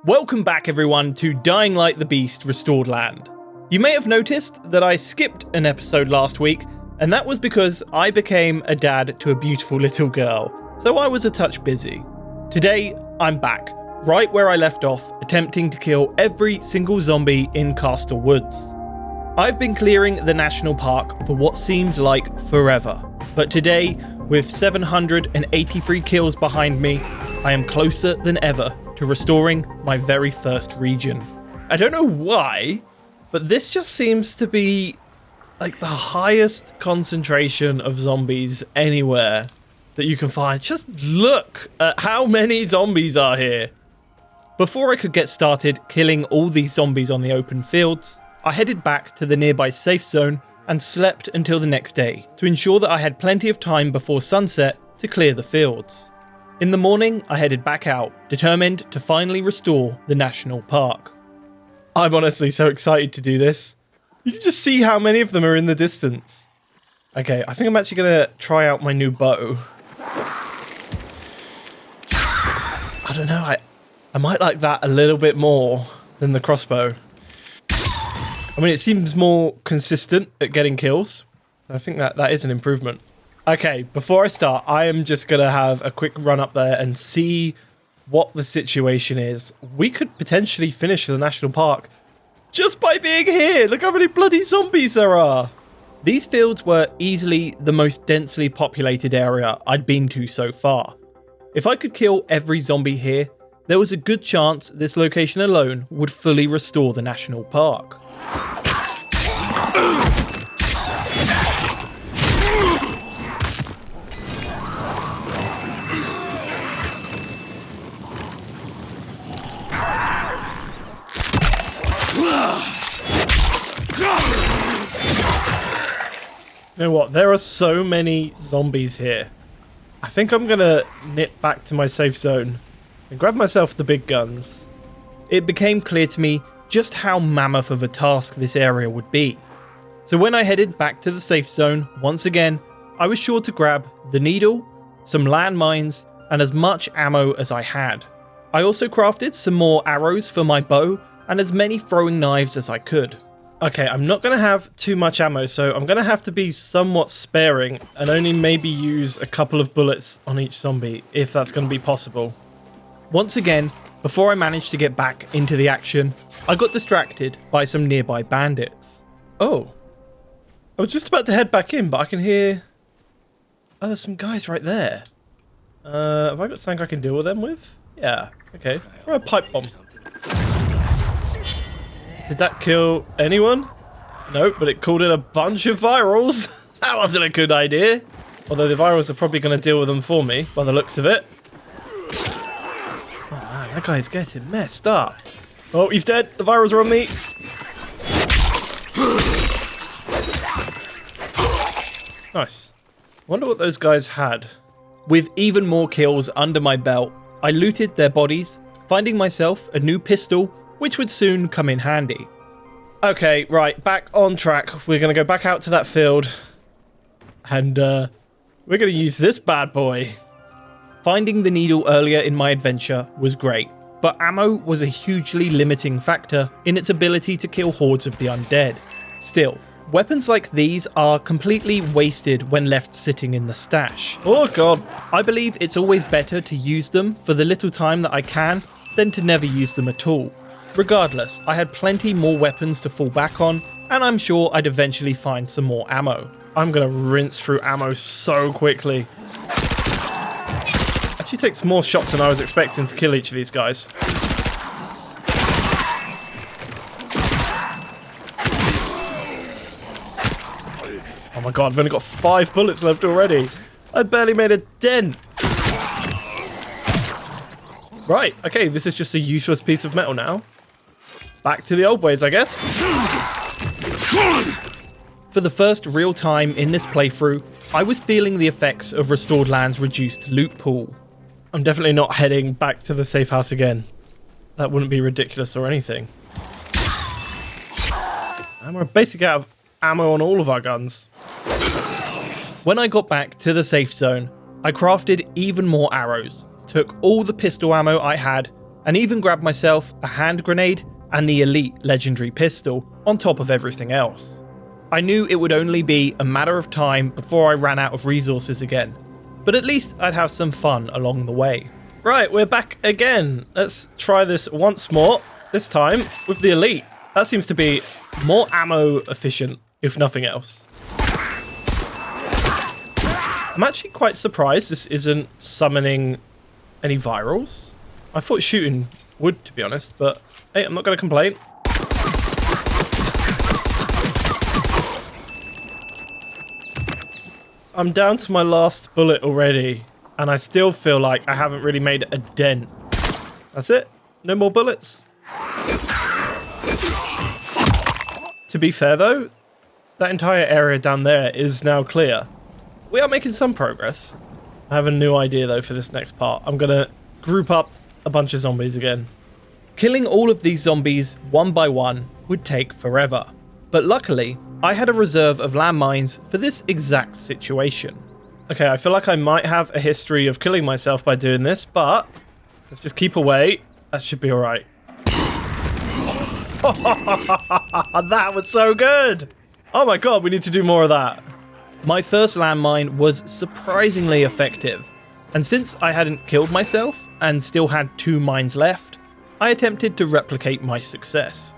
Welcome back everyone to Dying Like the Beast Restored Land. You may have noticed that I skipped an episode last week, and that was because I became a dad to a beautiful little girl, so I was a touch busy. Today, I'm back, right where I left off, attempting to kill every single zombie in Castle Woods. I've been clearing the national park for what seems like forever, but today, with 783 kills behind me, I am closer than ever to restoring my very first region. I don't know why, but this just seems to be like the highest concentration of zombies anywhere that you can find. Just look at how many zombies are here. Before I could get started killing all these zombies on the open fields, I headed back to the nearby safe zone and slept until the next day to ensure that I had plenty of time before sunset to clear the fields. In the morning, I headed back out, determined to finally restore the national park. I'm honestly so excited to do this. You can just see how many of them are in the distance. Okay, I think I'm actually going to try out my new bow. I don't know, I might like that a little bit more than the crossbow. I mean, it seems more consistent at getting kills. I think that is an improvement. Okay, before I start, I am just going to have a quick run up there and see what the situation is. We could potentially finish the national park just by being here. Look how many bloody zombies there are. These fields were easily the most densely populated area I'd been to so far. If I could kill every zombie here, there was a good chance this location alone would fully restore the national park. You know what? There are so many zombies here. I think I'm gonna nip back to my safe zone and grab myself the big guns. It became clear to me just how mammoth of a task this area would be. So when I headed back to the safe zone, once again, I was sure to grab the needle, some landmines, and as much ammo as I had. I also crafted some more arrows for my bow and as many throwing knives as I could. Okay, I'm not going to have too much ammo, so I'm going to have to be somewhat sparing and only maybe use a couple of bullets on each zombie, if that's going to be possible. Once again, before I managed to get back into the action, I got distracted by some nearby bandits. Oh, I was just about to head back in, but I can hear... Oh, there's some guys right there. Have I got something I can deal with them with? Yeah, okay. Throw a pipe bomb. Did that kill anyone? No, but it called in a bunch of virals. That wasn't a good idea. Although the virals are probably going to deal with them for me, by the looks of it. Oh man, that guy's getting messed up. Oh, he's dead. The virals are on me. Nice. Wonder what those guys had. With even more kills under my belt, I looted their bodies, finding myself a new pistol, which would soon come in handy. Okay, right, back on track. We're going to go back out to that field. And we're going to use this bad boy. Finding the needle earlier in my adventure was great, but ammo was a hugely limiting factor in its ability to kill hordes of the undead. Still, weapons like these are completely wasted when left sitting in the stash. Oh god. I believe it's always better to use them for the little time that I can than to never use them at all. Regardless, I had plenty more weapons to fall back on, and I'm sure I'd eventually find some more ammo. I'm gonna rinse through ammo so quickly. Actually takes more shots than I was expecting to kill each of these guys. Oh my god, I've only got 5 bullets left already. I barely made a dent. Right, okay, this is just a useless piece of metal now. Back to the old ways, I guess. For the first real time in this playthrough, I was feeling the effects of Restored Land's reduced loot pool. I'm definitely not heading back to the safe house again. That wouldn't be ridiculous or anything. And we're basically out of ammo on all of our guns. When I got back to the safe zone, I crafted even more arrows, took all the pistol ammo I had, and even grabbed myself a hand grenade and the elite legendary pistol on top of everything else. I knew it would only be a matter of time before I ran out of resources again, but at least I'd have some fun along the way. Right, we're back again. Let's try this once more, this time with the elite. That seems to be more ammo efficient, if nothing else. I'm actually quite surprised this isn't summoning any virals. I thought shooting would, to be honest, but hey, I'm not going to complain. I'm down to my last bullet already, and I still feel like I haven't really made a dent. That's it. No more bullets. To be fair though, that entire area down there is now clear. We are making some progress. I have a new idea though for this next part. I'm gonna group up a bunch of zombies again. Killing all of these zombies one by one would take forever. But luckily, I had a reserve of landmines for this exact situation. Okay, I feel like I might have a history of killing myself by doing this, but let's just keep away. That should be alright. That was so good! Oh my god, we need to do more of that. My first landmine was surprisingly effective, and since I hadn't killed myself and still had 2 mines left, I attempted to replicate my success.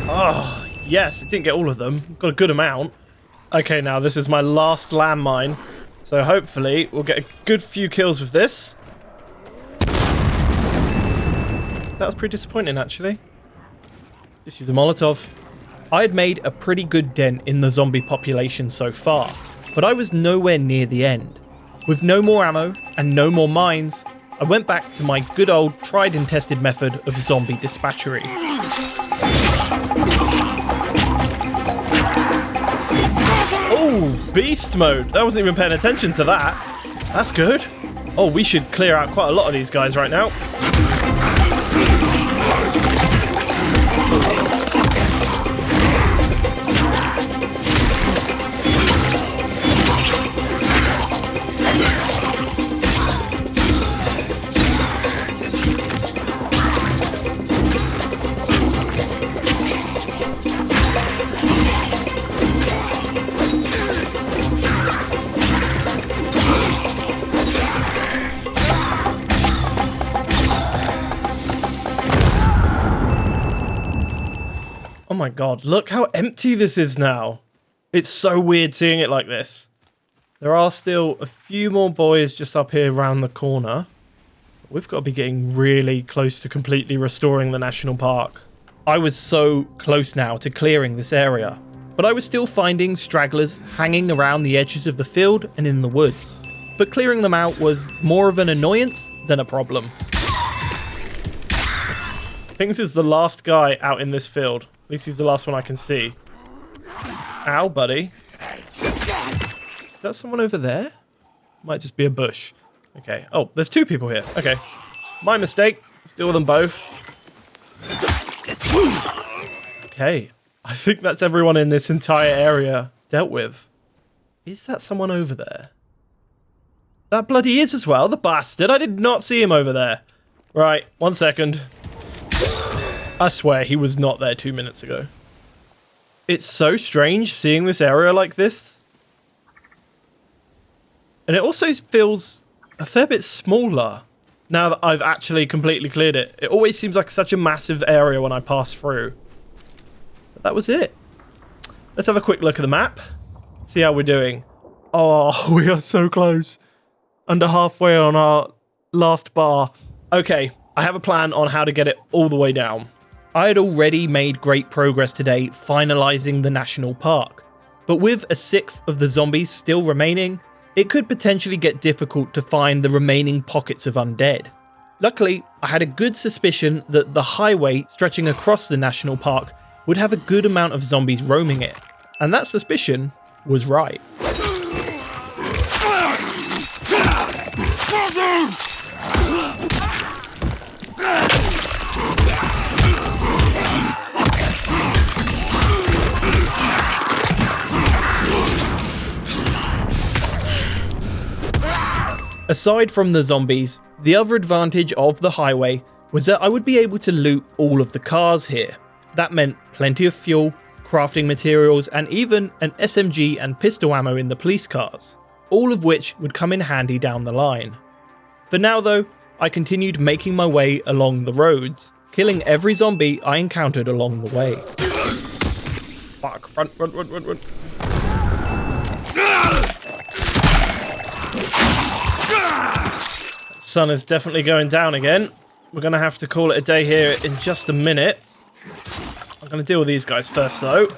Oh, yes, I didn't get all of them. Got a good amount. Okay, now this is my last landmine, so hopefully we'll get a good few kills with this. That was pretty disappointing, actually. Just use a Molotov. I had made a pretty good dent in the zombie population so far, but I was nowhere near the end. With no more ammo and no more mines, I went back to my good old tried and tested method of zombie dispatchery. Oh, beast mode. I wasn't even paying attention to that. That's good. Oh, we should clear out quite a lot of these guys right now. Oh my god, look how empty this is now. It's so weird seeing it like this. There are still a few more boys just up here around the corner. We've got to be getting really close to completely restoring the national park. I was so close now to clearing this area, but I was still finding stragglers hanging around the edges of the field and in the woods. But clearing them out was more of an annoyance than a problem. I think this is the last guy out in this field. At least he's the last one I can see. Ow, buddy. Is that someone over there? Might just be a bush. Okay. Oh, there's 2 people here. Okay. My mistake. Let's deal with them both. Okay. I think that's everyone in this entire area dealt with. Is that someone over there? That bloody is as well, the bastard. I did not see him over there. Right, 1 second. I swear he was not there 2 minutes ago. It's so strange seeing this area like this. And it also feels a fair bit smaller now that I've actually completely cleared it. It always seems like such a massive area when I pass through. But that was it. Let's have a quick look at the map. See how we're doing. Oh, we are so close. Under halfway on our last bar. Okay, I have a plan on how to get it all the way down. I had already made great progress today finalizing the national park, but with a 1/6 of the zombies still remaining, it could potentially get difficult to find the remaining pockets of undead. Luckily, I had a good suspicion that the highway stretching across the national park would have a good amount of zombies roaming it, and that suspicion was right. Aside from the zombies, the other advantage of the highway was that I would be able to loot all of the cars here. That meant plenty of fuel, crafting materials, and even an SMG and pistol ammo in the police cars, all of which would come in handy down the line. For now though, I continued making my way along the roads, killing every zombie I encountered along the way. Fuck, run. Sun is definitely going down again. We're going to have to call it a day here in just a minute. I'm going to deal with these guys first though.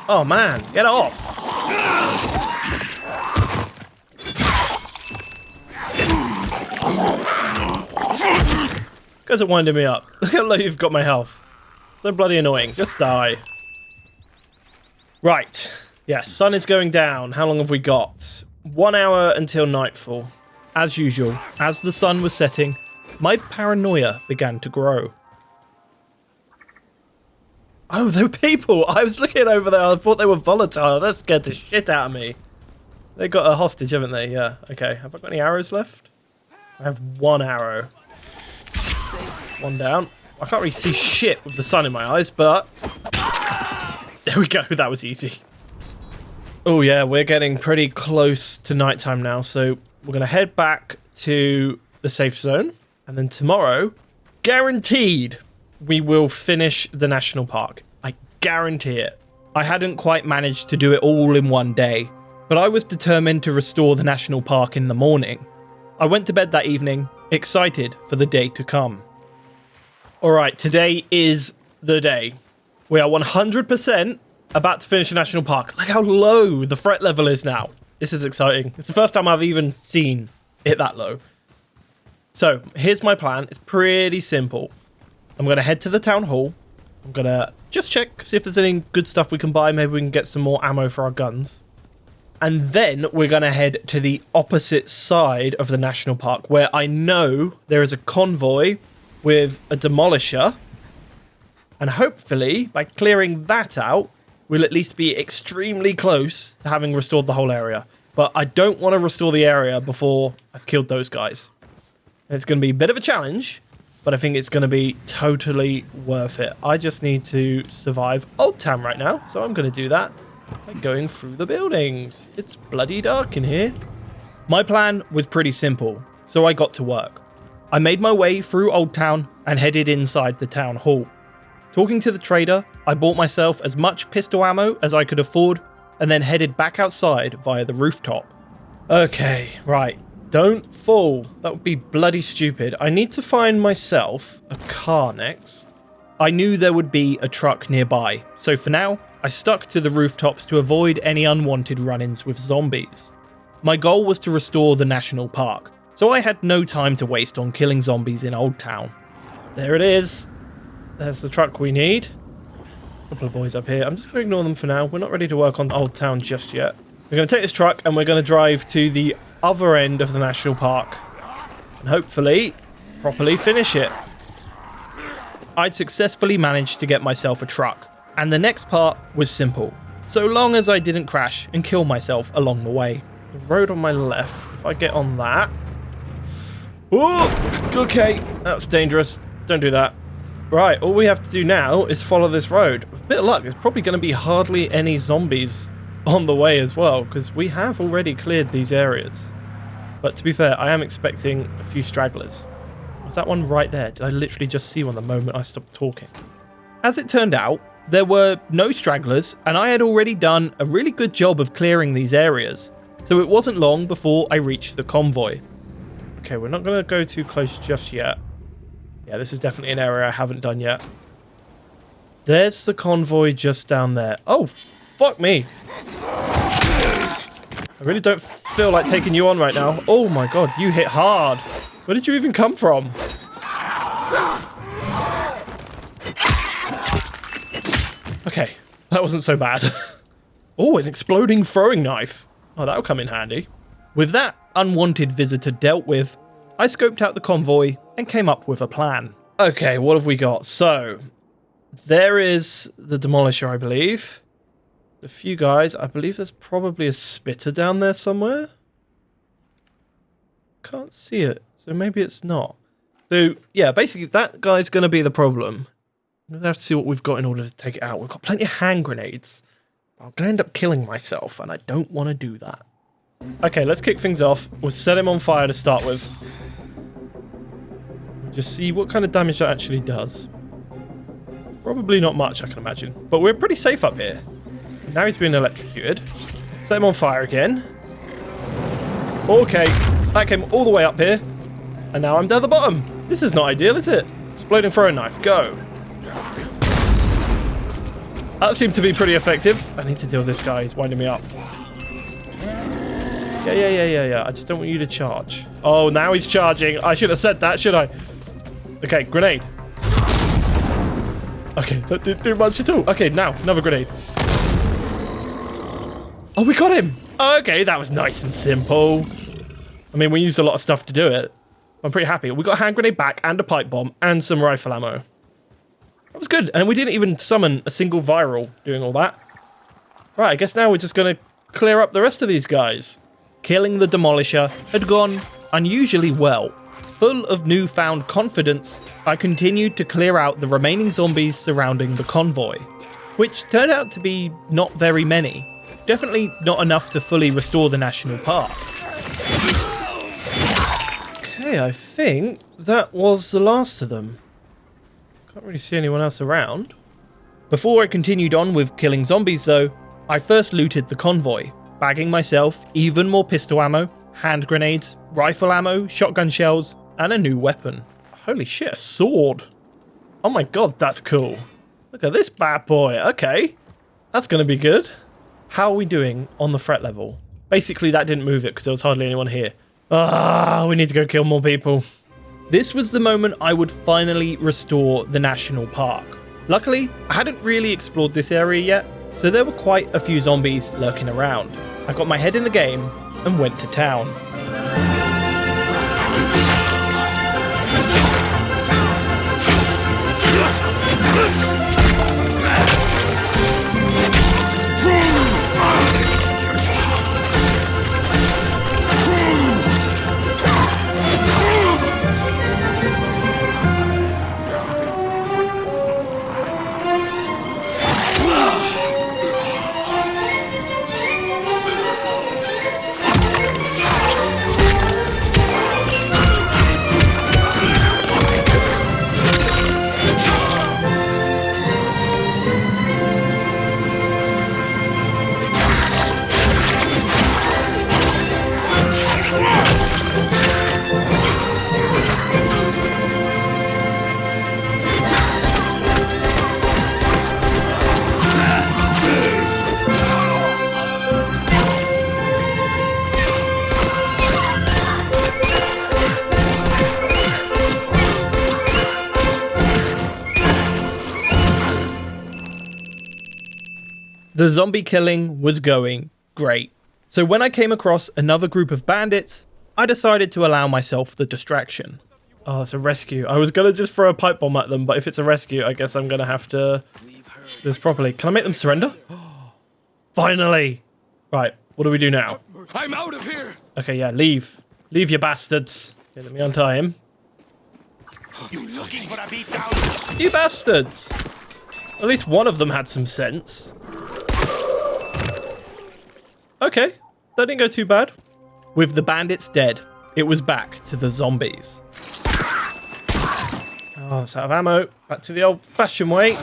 Oh man, get off! Guys are winding me up. Look how low you've got my health. So bloody annoying. Just die. Right. Yeah, sun is going down. How long have we got? 1 hour until nightfall. As usual, as the sun was setting, my paranoia began to grow. Oh, they're people! I was looking over there, I thought they were volatile. That scared the shit out of me. They got a hostage, haven't they? Yeah, okay. Have I got any arrows left? I have 1 arrow. One down. I can't really see shit with the sun in my eyes, but... There we go, that was easy. Oh yeah, we're getting pretty close to nighttime now, so we're going to head back to the safe zone. And then tomorrow, guaranteed, we will finish the national park. I guarantee it. I hadn't quite managed to do it all in one day, but I was determined to restore the national park in the morning. I went to bed that evening, excited for the day to come. Alright, today is the day. We are 100% about to finish the national park. Look how low the threat level is now. This is exciting. It's the first time I've even seen it that low. So, here's my plan. It's pretty simple. I'm going to head to the town hall. I'm going to just check, see if there's any good stuff we can buy. Maybe we can get some more ammo for our guns. And then we're going to head to the opposite side of the national park, where I know there is a convoy with a demolisher. And hopefully, by clearing that out, we'll at least be extremely close to having restored the whole area. But I don't want to restore the area before I've killed those guys. And it's going to be a bit of a challenge, but I think it's going to be totally worth it. I just need to survive Old Town right now, so I'm going to do that by going through the buildings. It's bloody dark in here. My plan was pretty simple, so I got to work. I made my way through Old Town and headed inside the town hall. Talking to the trader, I bought myself as much pistol ammo as I could afford and then headed back outside via the rooftop. Okay, right. Don't fall. That would be bloody stupid. I need to find myself a car next. I knew there would be a truck nearby, so for now, I stuck to the rooftops to avoid any unwanted run-ins with zombies. My goal was to restore the national park, so I had no time to waste on killing zombies in Old Town. There it is. There's the truck we need. A couple of boys up here. I'm just going to ignore them for now. We're not ready to work on Old Town just yet. We're going to take this truck and we're going to drive to the other end of the national park. And hopefully, properly finish it. I'd successfully managed to get myself a truck. And the next part was simple. So long as I didn't crash and kill myself along the way. The road on my left, if I get on that. Oh, okay. That's dangerous. Don't do that. Right, all we have to do now is follow this road. With a bit of luck, there's probably going to be hardly any zombies on the way as well, because we have already cleared these areas. But to be fair, I am expecting a few stragglers. Was that one right there? Did I literally just see one the moment I stopped talking? As it turned out, there were no stragglers, and I had already done a really good job of clearing these areas. So it wasn't long before I reached the convoy. Okay, we're not going to go too close just yet. Yeah, this is definitely an area I haven't done yet. There's the convoy just down there. Oh, fuck me. I really don't feel like taking you on right now. Oh my god, you hit hard. Where did you even come from? Okay, that wasn't so bad. Oh, an exploding throwing knife. Oh, that'll come in handy. With that unwanted visitor dealt with, I scoped out the convoy and came up with a plan. Okay, what have we got? So, there is the demolisher, I believe. A few guys. I believe there's probably a spitter down there somewhere. can't see it, so maybe it's not. So, yeah, basically that guy's going to be the problem. I'm going to have to see what we've got in order to take it out. We've got plenty of hand grenades. I'm going to end up killing myself, and I don't want to do that. Okay, let's kick things off. We'll set him on fire to start with. Just see what kind of damage that actually does. Probably not much, I can imagine. But we're pretty safe up here. Now he's being electrocuted. Set him on fire again. Okay, that came all the way up here. And now I'm down the bottom. This is not ideal, is it? Exploding throwing knife, go. That seemed to be pretty effective. I need to deal with this guy, he's winding me up. Yeah. I just don't want you to charge. Oh, now he's charging. I should have said that, should I? Okay, grenade. Okay, that didn't do much at all. Okay, now, another grenade. Oh, we got him. Okay, that was nice and simple. I mean, we used a lot of stuff to do it. I'm pretty happy. We got a hand grenade back and a pipe bomb and some rifle ammo. That was good. And we didn't even summon a single viral doing all that. Right, I guess now we're just going to clear up the rest of these guys. Killing the Demolisher had gone unusually well. Full of newfound confidence, I continued to clear out the remaining zombies surrounding the convoy, which turned out to be not very many. Definitely not enough to fully restore the national park. Okay, I think that was the last of them. Can't really see anyone else around. Before I continued on with killing zombies though, I first looted the convoy, bagging myself even more pistol ammo, hand grenades, rifle ammo, shotgun shells, and a new weapon. Holy shit, a sword. Oh my god, that's cool. Look at this bad boy. Okay, that's going to be good. How are we doing on the threat level? Basically, that didn't move it because there was hardly anyone here. We need to go kill more people. This was the moment I would finally restore the national park. Luckily, I hadn't really explored this area yet, so there were quite a few zombies lurking around. I got my head in the game and went to town. The zombie killing was going great. So when I came across another group of bandits, I decided to allow myself the distraction. Oh, it's a rescue. I was going to just throw a pipe bomb at them, but if it's a rescue, I guess I'm going to have to do this properly. Can I make them surrender? Finally! Right, what do we do now? I'm out of here! Okay, yeah, leave. Leave, you bastards. Okay, let me untie him. You looking for a beatdown? You bastards! At least one of them had some sense. Okay, that didn't go too bad. With the bandits dead, it was back to the zombies. Oh, it's out of ammo. Back to the old-fashioned way.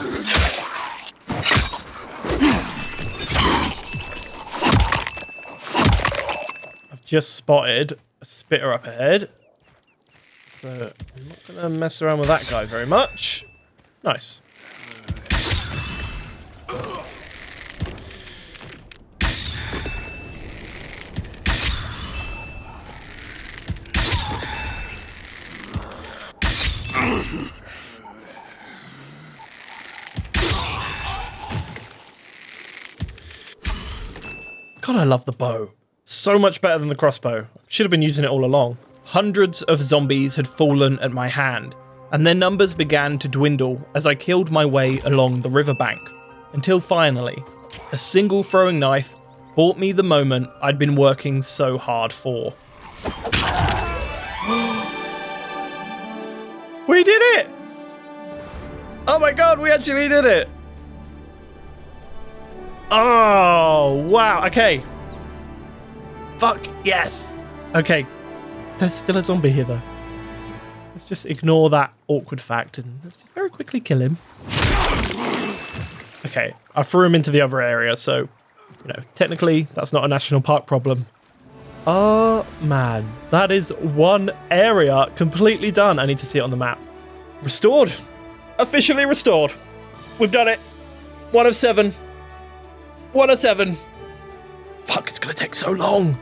I've just spotted a spitter up ahead. So I'm not going to mess around with that guy very much. Nice. God, I love the bow. So much better than the crossbow. Should have been using it all along. Hundreds of zombies had fallen at my hand, and their numbers began to dwindle as I killed my way along the riverbank, until finally, a single throwing knife brought me the moment I'd been working so hard for. We did it! Oh my god, we actually did it! Oh, wow. Okay. Fuck, yes. Okay. There's still a zombie here, though. Let's just ignore that awkward fact and let's just very quickly kill him. Okay, I threw him into the other area, so, technically, that's not a national park problem. Oh, man. That is one area completely done. I need to see it on the map. Restored. Officially restored. We've done it. 1 of 7. 1 of 7. Fuck, it's going to take so long.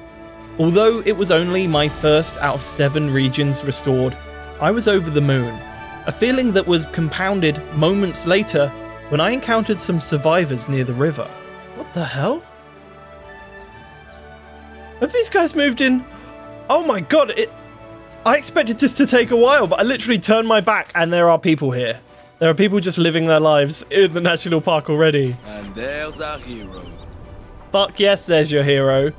Although it was only my first out of 7 regions restored, I was over the moon. A feeling that was compounded moments later when I encountered some survivors near the river. What the hell? Have these guys moved in? Oh my god, I expected this to take a while, but I literally turned my back and there are people here. There are people just living their lives in the national park already. And there's our hero. Fuck yes, there's your hero.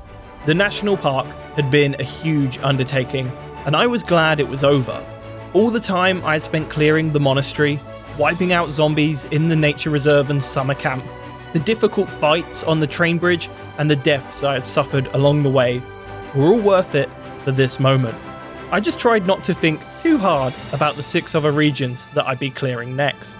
The national park had been a huge undertaking, and I was glad it was over. All the time I had spent clearing the monastery, wiping out zombies in the nature reserve and summer camp, the difficult fights on the train bridge, and the deaths I had suffered along the way were all worth it for this moment. I just tried not to think too hard about the 6 other regions that I'd be clearing next.